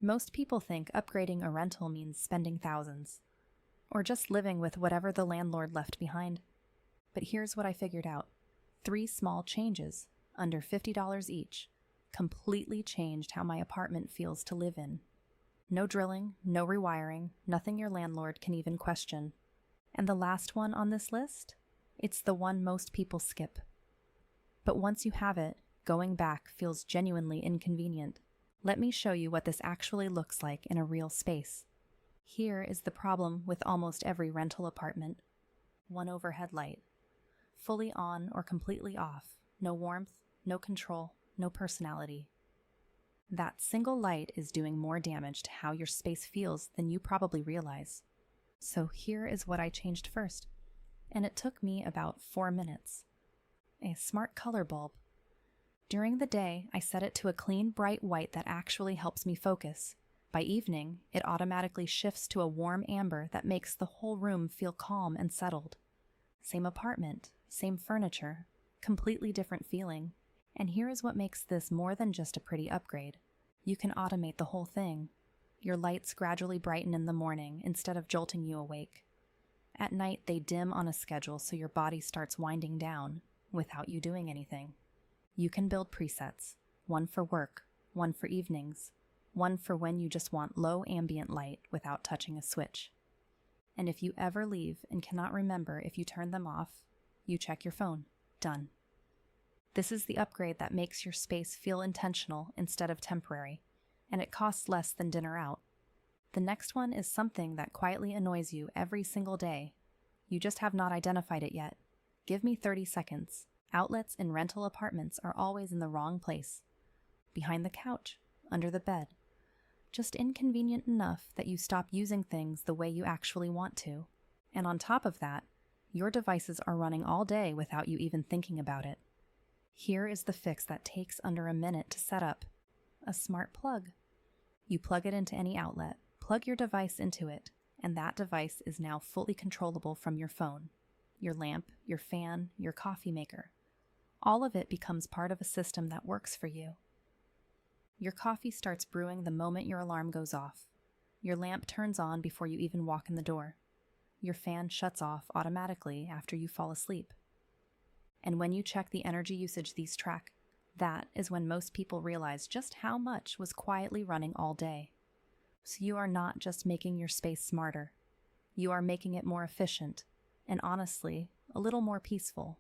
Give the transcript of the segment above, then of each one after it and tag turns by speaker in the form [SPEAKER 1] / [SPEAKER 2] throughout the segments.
[SPEAKER 1] Most people think upgrading a rental means spending thousands, or just living with whatever the landlord left behind. But here's what I figured out. 3 small changes, under $50 each, completely changed how my apartment feels to live in. No drilling, no rewiring, nothing your landlord can even question. And the last one on this list? It's the one most people skip. But once you have it, going back feels genuinely inconvenient. Let me show you what this actually looks like in a real space. Here is the problem with almost every rental apartment. One overhead light. Fully on or completely off. No warmth, no control, no personality. That single light is doing more damage to how your space feels than you probably realize. So here is what I changed first. And it took me about 4 minutes. A smart color bulb. During the day, I set it to a clean, bright white that actually helps me focus. By evening, it automatically shifts to a warm amber that makes the whole room feel calm and settled. Same apartment, same furniture, completely different feeling. And here is what makes this more than just a pretty upgrade. You can automate the whole thing. Your lights gradually brighten in the morning instead of jolting you awake. At night, they dim on a schedule so your body starts winding down without you doing anything. You can build presets, one for work, one for evenings, one for when you just want low ambient light without touching a switch. And if you ever leave and cannot remember if you turned them off, you check your phone. Done. This is the upgrade that makes your space feel intentional instead of temporary, and it costs less than dinner out. The next one is something that quietly annoys you every single day. You just have not identified it yet. Give me 30 seconds. Outlets in rental apartments are always in the wrong place. Behind the couch, under the bed. Just inconvenient enough that you stop using things the way you actually want to. And on top of that, your devices are running all day without you even thinking about it. Here is the fix that takes under a minute to set up. A smart plug. You plug it into any outlet, plug your device into it, and that device is now fully controllable from your phone, your lamp, your fan, your coffee maker. All of it becomes part of a system that works for you. Your coffee starts brewing the moment your alarm goes off. Your lamp turns on before you even walk in the door. Your fan shuts off automatically after you fall asleep. And when you check the energy usage these track, that is when most people realize just how much was quietly running all day. So you are not just making your space smarter. You are making it more efficient, and honestly, a little more peaceful.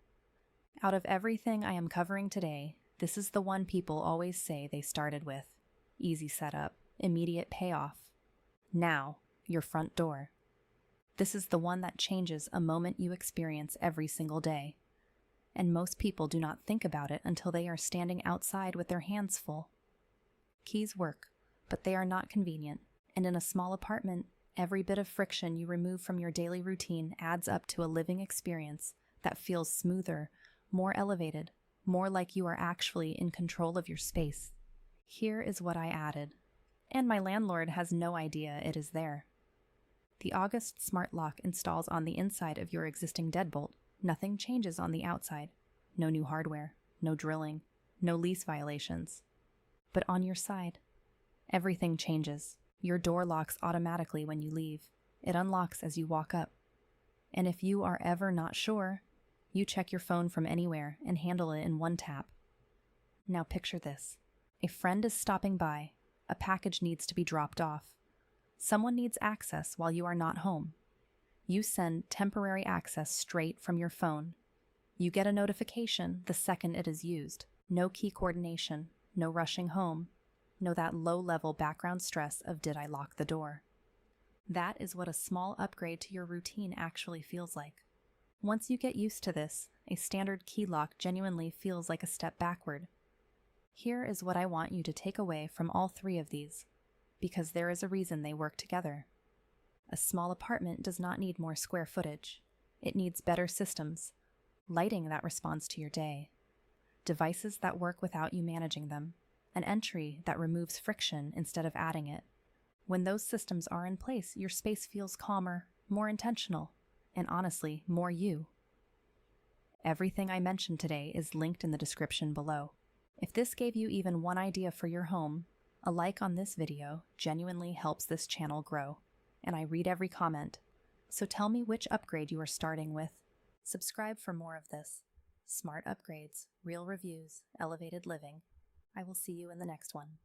[SPEAKER 1] Out of everything I am covering today, this is the one people always say they started with. Easy setup, immediate payoff. Now, your front door. This is the one that changes a moment you experience every single day. And most people do not think about it until they are standing outside with their hands full. Keys work, but they are not convenient, and in a small apartment, every bit of friction you remove from your daily routine adds up to a living experience that feels smoother, more elevated, more like you are actually in control of your space. Here is what I added, and my landlord has no idea it is there. The August smart lock installs on the inside of your existing deadbolt. Nothing changes on the outside. No new hardware, no drilling, no lease violations. But on your side, everything changes. Your door locks automatically when you leave. It unlocks as you walk up. And if you are ever not sure, you check your phone from anywhere and handle it in one tap. Now picture this. A friend is stopping by. A package needs to be dropped off. Someone needs access while you are not home. You send temporary access straight from your phone. You get a notification the second it is used. No key coordination, no rushing home, no that low-level background stress of did I lock the door. That is what a small upgrade to your routine actually feels like. Once you get used to this, a standard key lock genuinely feels like a step backward. Here is what I want you to take away from all 3 of these, because there is a reason they work together. A small apartment does not need more square footage. It needs better systems, lighting that responds to your day, devices that work without you managing them, an entry that removes friction instead of adding it. When those systems are in place, your space feels calmer, more intentional, and honestly, more you. Everything I mentioned today is linked in the description below. If this gave you even one idea for your home, A like on this video genuinely helps this channel grow, and I read every comment. So tell me which upgrade you are starting with. Subscribe for more of this. Smart upgrades, real reviews, elevated living. I will see you in the next one.